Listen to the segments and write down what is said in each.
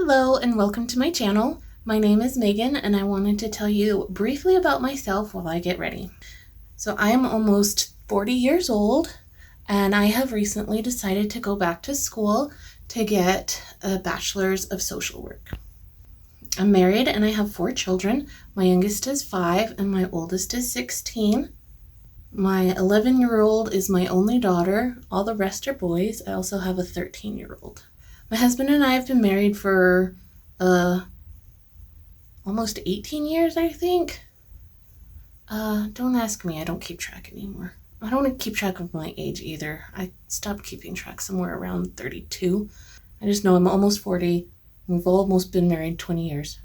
Hello and welcome to my channel. My name is Megan and I wanted to tell you briefly about myself while I get ready. So I am almost 40 years old and I have recently decided to go back to school to get a bachelor's of social work. I'm married and I have 4 children. My youngest is 5 and my oldest is 16. My 11-year-old is my only daughter. All the rest are boys. I also have a 13-year-old. My husband and I have been married for almost 18 years, I think. Don't ask me, I don't keep track anymore. I don't keep track of my age either. I stopped keeping track somewhere around 32. I just know I'm almost 40. We've almost been married 20 years.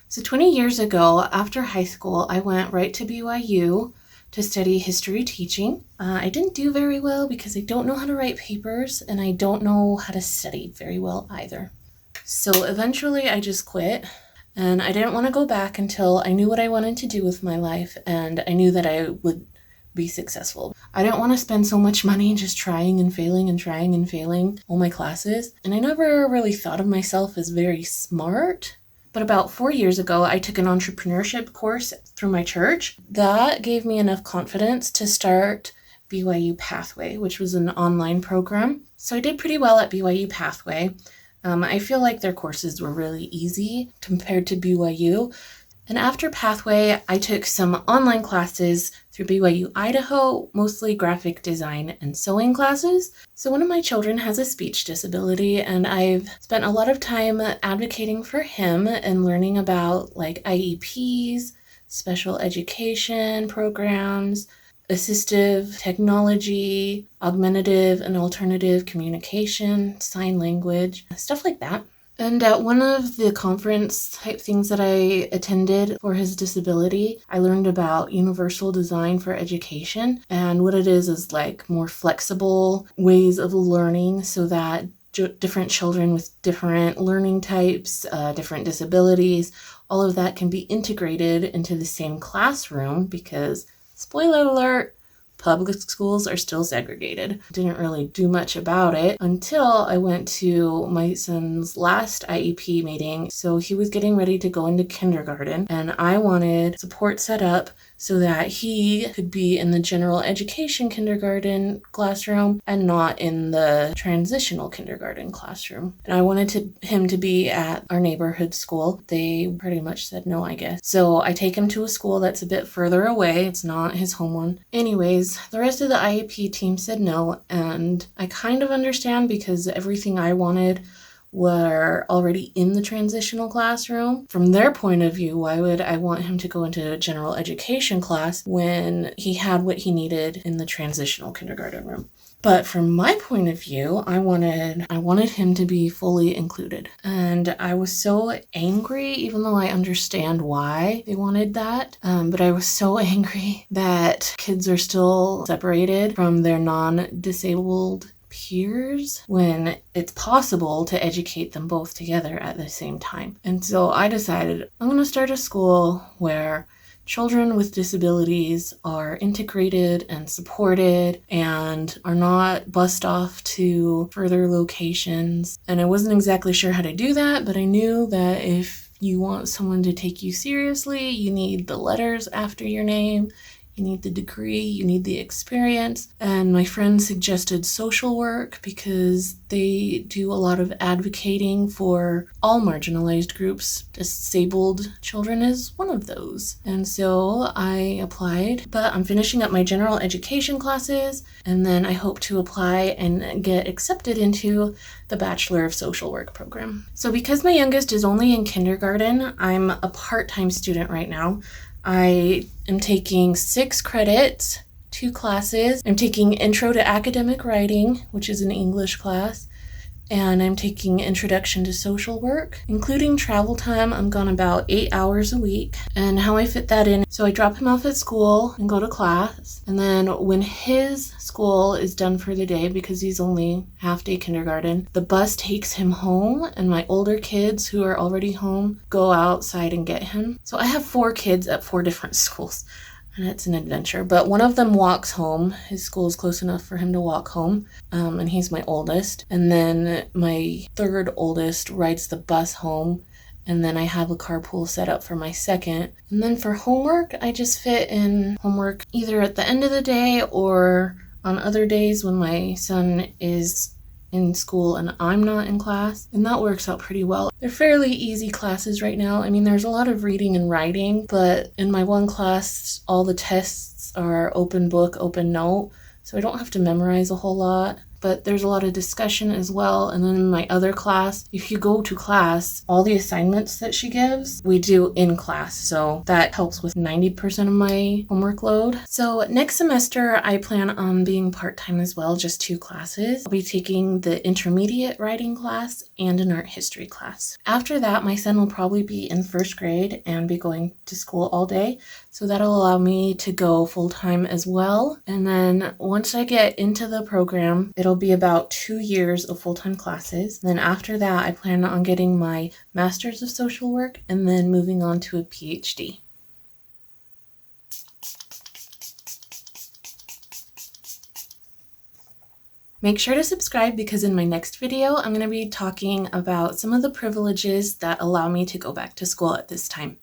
So 20 years ago, after high school, I went right to BYU to study history teaching. I didn't do very well because I don't know how to write papers and I don't know how to study very well either. So eventually I just quit and I didn't want to go back until I knew what I wanted to do with my life and I knew that I would be successful. I didn't want to spend so much money just trying and failing all my classes. And I never really thought of myself as very smart. But about 4 years ago, I took an entrepreneurship course through my church. That gave me enough confidence to start BYU Pathway, which was an online program. So I did pretty well at BYU Pathway. I feel like their courses were really easy compared to BYU. And after Pathway, I took some online classes through BYU Idaho, mostly graphic design and sewing classes. So one of my children has a speech disability and I've spent a lot of time advocating for him and learning about like IEPs, special education programs, assistive technology, augmentative and alternative communication, sign language, stuff like that. And at one of the conference type things that I attended for his disability, I learned about universal design for education. And what it is like more flexible ways of learning so that different children with different learning types, different disabilities, all of that can be integrated into the same classroom because, spoiler alert, public schools are still segregated. Didn't really do much about it until I went to my son's last IEP meeting. So he was getting ready to go into kindergarten and I wanted support set up so that he could be in the general education kindergarten classroom and not in the transitional kindergarten classroom. And I wanted him to be at our neighborhood school. They pretty much said no, I guess. So I take him to a school that's a bit further away. It's not his home one. Anyways, the rest of the IEP team said no, and I kind of understand because everything I wanted were already in the transitional classroom. From their point of view, why would I want him to go into a general education class when he had what he needed in the transitional kindergarten room? But from my point of view, I wanted him to be fully included. And I was so angry, even though I understand why they wanted that. But I was so angry that kids are still separated from their non-disabled peers when it's possible to educate them both together at the same time. And so I decided I'm going to start a school where children with disabilities are integrated and supported and are not bussed off to further locations. And I wasn't exactly sure how to do that, but I knew that if you want someone to take you seriously, you need the letters after your name. You need the degree, you need the experience. And my friend suggested social work because they do a lot of advocating for all marginalized groups. Disabled children is one of those. And so I applied, but I'm finishing up my general education classes, and then I hope to apply and get accepted into the Bachelor of Social Work program. So because my youngest is only in kindergarten, I'm a part-time student right now. I am taking 6 credits, 2 classes. I'm taking Intro to Academic Writing, which is an English class, and I'm taking Introduction to Social Work. Including travel time, I'm gone about 8 hours a week. And how I fit that in, so I drop him off at school and go to class. And then when his school is done for the day, because he's only half-day kindergarten, the bus takes him home, and my older kids who are already home go outside and get him. So I have 4 kids at 4 different schools. and it's an adventure. But one of them walks home. His school is close enough for him to walk home, and he's my oldest. And then my third oldest rides the bus home, and then I have a carpool set up for my second. And then for homework, I just fit in homework either at the end of the day or on other days when my son is in school and I'm not in class, and that works out pretty well. They're fairly easy classes right now. I mean, there's a lot of reading and writing, but in my one class, all the tests are open book, open note, so I don't have to memorize a whole lot. But there's a lot of discussion as well. And then in my other class, if you go to class, all the assignments that she gives, we do in class. So that helps with 90% of my homework load. So next semester, I plan on being part-time as well, just 2 classes. I'll be taking the intermediate writing class and an art history class. After that, my son will probably be in 1st grade and be going to school all day. So that'll allow me to go full-time as well. And then once I get into the program, it'll be about 2 years of full-time classes. Then after that, I plan on getting my Master's of Social Work and then moving on to a PhD. Make sure to subscribe because in my next video, I'm going to be talking about some of the privileges that allow me to go back to school at this time.